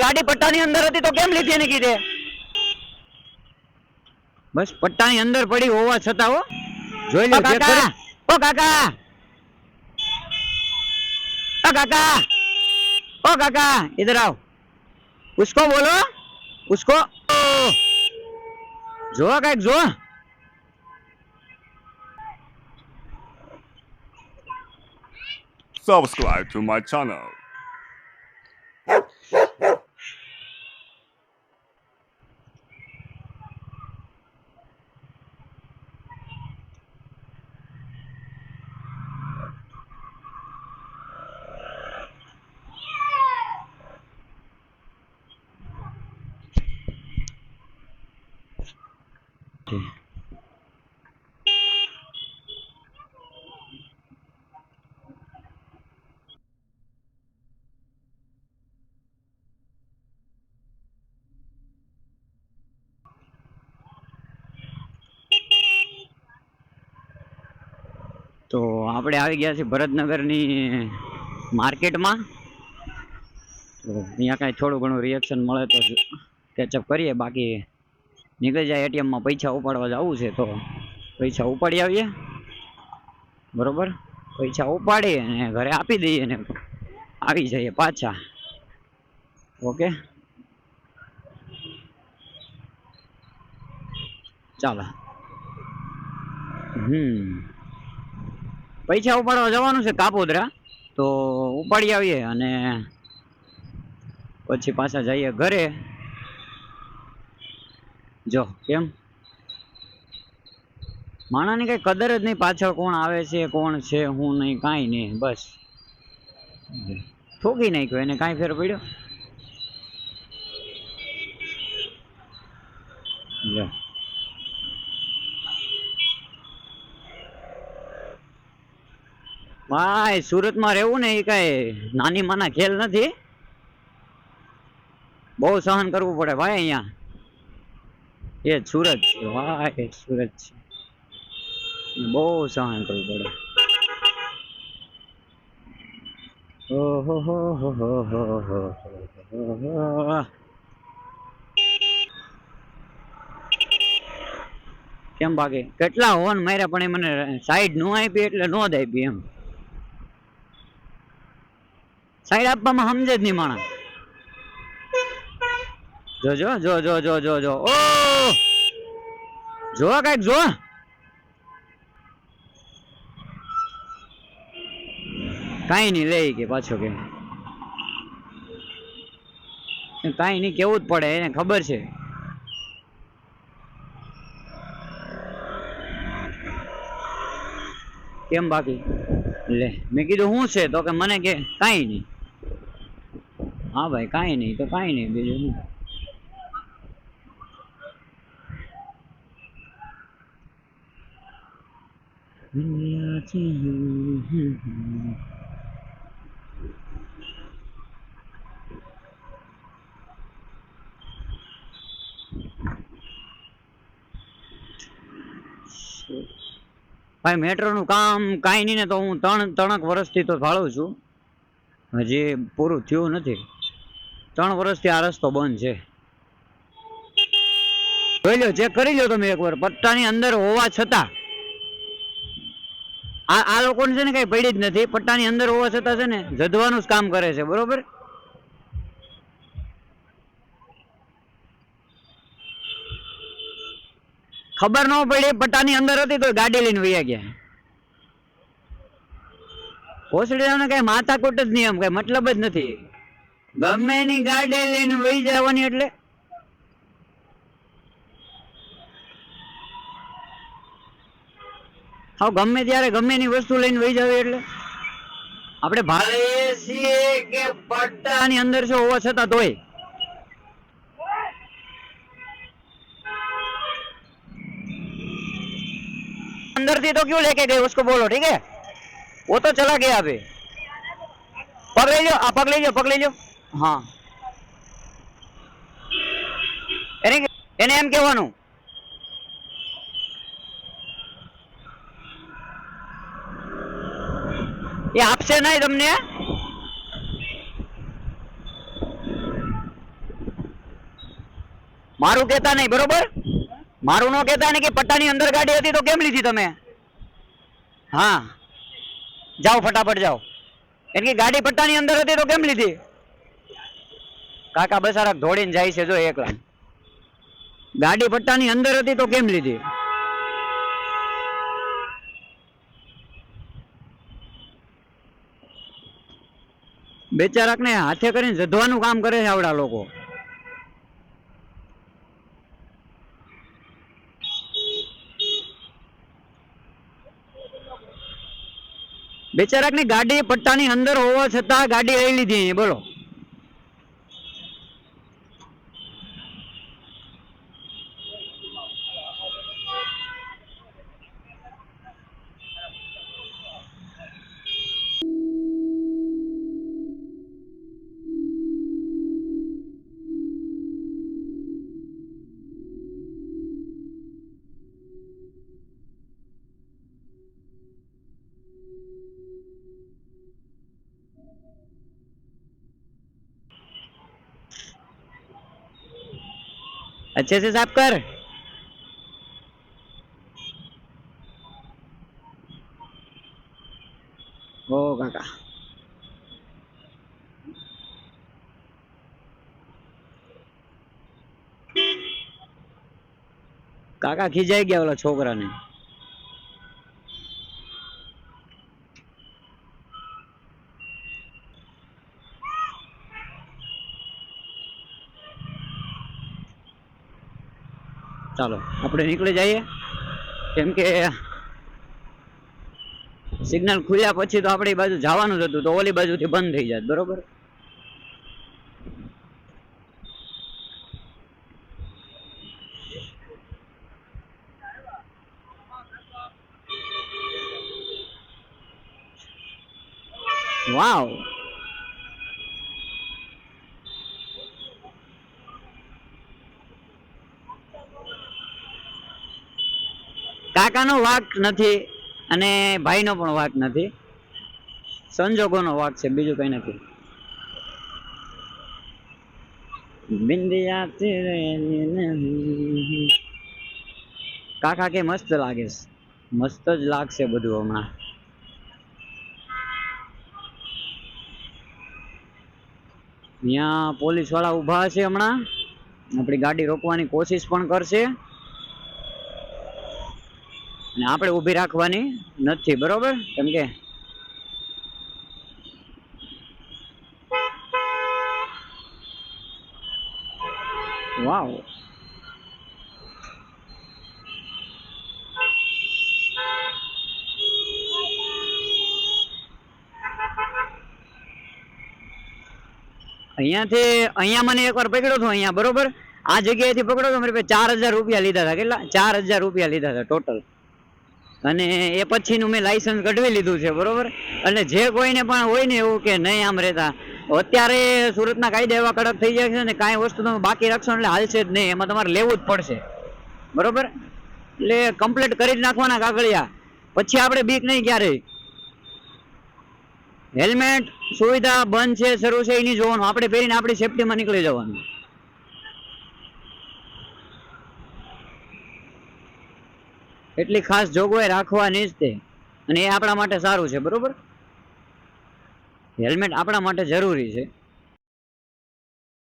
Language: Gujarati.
ગાડી પટ્ટાની અંદર હતી તો કેમ લીધી એને કીધે? બસ પટ્ટાની અંદર પડી હોવા છતાં હો જોઈ લો ચેક કરો। ઓ કાકા, ઓ કાકા, ઓ કાકા इधर आओ। उसको बोलो, उसको जो कहीं जो Subscribe to my channel. તો આપણે આવી ગયા છીએ ભરતનગરની માર્કેટમાં। તો અહીંયા કાંઈ થોડું ઘણું રિએક્શન મળે તો કેચઅપ કરીએ, બાકી નીકળી જાય। એટીએમમાં પૈસા ઉપાડવા જવું છે તો પૈસા ઉપાડી આવીએ, બરોબર। પૈસા ઉપાડી અને ઘરે આપી દઈએ ને આવી જઈએ પાછા। ઓકે ચાલો। પૈસા ઉપાડવા જવાનું છે કાપોદ્રા, તો ઉપાડી આવીએ અને પછી પાછા જઈએ ઘરે। જો કેમ માણાની કઈ કદર જ નહીં, પાછળ કોણ આવે છે કોણ છે હું નહીં કાંઈ નહીં, બસ ઠોકી નાખ્યો એને, કાંઈ ફેર પડ્યો? જો ભાઈ સુરતમાં રહેવું ને એ કઈ નાની માના ખેલ નથી, બહુ સહન કરવું પડે ભાઈ અહીંયા। એ સુરત છે ભાઈ, સુરત છે, બહુ સહન કરવું પડે। ઓહો હો હો હો હો હો। કેમ બાકી કેટલા હોન માર્યા પણ એ મને સાઈડ નો આપી એટલે નો જ આપી એમ। સાઈડ આપવામાં સમજે જ નહીં માણસ। જો જો જો જો જો જો જો ઓ જો કઈક જો, કાઈ નહીં લે કે પાછો કે કાઈ નહીં કેવું જ પડે, એને ખબર છે। કેમ બાકી લે મેં કીધું શું છે તો કે મને કે કાંઈ નહીં। હા ભાઈ કાંઈ નહીં તો કાંઈ નહીં, બીજું શું। ભાઈ મેટ્રોનું કામ કાંઈ નહીં ને તો હું ત્રણક વર્ષથી તો ભાળું છું, હજી પૂરું થયું નથી। 3 વર્ષથી આ રસ્તો બંધ છે, જોઈ લો ચેક કરી લો તમે એકવાર। પટ્ટાની અંદર હોવા છતાં આ લોકોને છે ને કઈ પડી જ નથી, પટ્ટાની અંદર હોવા છતાં છે ને જધવાનું જ કામ કરે છે, બરોબર। ખબર ન પડી પટ્ટાની અંદર હતી તો ગાડી લઈને વયા ગયા। હોસડીને કઈ માથાકૂટ જ નહીં, એમ કઈ મતલબ જ નથી। ગમે એની ગાડી લઈને વહી જવાની એટલે હા ગમે ત્યારે ગમે એની વસ્તુ લઈને વહી જાવ એટલે આપણે ભાળીએ છીએ કે પટ્ટાની અંદર છે હોવા છતાં તોય अंदर थी तो क्यों लेके गए उसको बोलो, ठीक है? वो तो चला गया अभी। पकड़ लीजिए आप, पकड़ लीजिए, पकड़ लीजिए। हाँ એને એમ કહેવાનું એ આપશે નહીં તમને। મારું કહેતા નહીં, બરોબર? મારું ન કહેતા ને કે પટ્ટાની અંદર ગાડી હતી તો કેમ લીધી તમે? હા, જાઓ ફટાફટ જાઓ. એટલે કે ગાડી પટ્ટાની અંદર હતી તો કેમ લીધી? કાકા બસારા દોડીને જાય છે જો એકલા. ગાડી પટ્ટાની અંદર હતી તો કેમ લીધી? બેચારાક ને હાથે કરીને જધવાનું કામ કરે છે આવડા લોકો. બેચારાક ની ગાડી પટ્ટાની અંદર હોવા છતાં ગાડી લઈ લીધી, બોલો. अच्छे से साफ कर. ओ काका काका खींचाई गया ओला छोकरा ने. ચાલો આપણે નીકળી જઈએ, કેમ કે સિગ્નલ ખુલ્યા પછી તો આપણી બાજુ જવાનું જ હતું, તો ઓલી બાજુથી બંધ થઈ જાય, બરોબર? વાવ, કાકાનો વાંક નથી અને ભાઈનો પણ વાંક નથી, સંજોગોનો વાંક છે, બીજું કઈ નથી. બિંદિયા તેરે નહીં. કાકા કે મસ્ત લાગે છે, મસ્ત જ લાગશે બધું હમણાં. અહીંયા પોલીસ વાળા ઉભા છે, હમણાં આપણી ગાડી રોકવાની કોશિશ પણ કરશે અને આપણે ઊભી રાખવાની નથી, બરોબર? કેમ કે વાવ, અહીંયા મને એકવાર પકડ્યો હતો અહીંયા, બરોબર? આ જગ્યાએથી પકડ્યો તો મારી પાસે 4000 રૂપિયા લીધા હતા. કેટલા? 4000 રૂપિયા લીધા હતા ટોટલ. અને એ પછીનું મેં લાયસન્સ કઢવી લીધું છે, બરોબર? અને જે કોઈને પણ હોય ને એવું કે નહીં આમ રહેતા, અત્યારે સુરતના કાયદા એવા કડક થઈ જાય છે ને, કાંઈ વસ્તુ તમે બાકી રાખશો એટલે હાલશે જ નહીં, એમાં તમારે લેવું જ પડશે, બરોબર? એટલે કમ્પ્લીટ કરી જ નાખવાના કાગળિયા, પછી આપણે બીક નહીં ક્યારેય. હેલ્મેટ સુવિધા બંધ છે શરૂ છે એની જોવાનું, આપણે પહેરીને આપણી સેફટીમાં નીકળી જવાનું. એટલી ખાસ જોગવાઈ રાખવાની જ તે, અને એ આપણા માટે સારું છે, બરોબર? હેલ્મેટ આપણા માટે જરૂરી છે.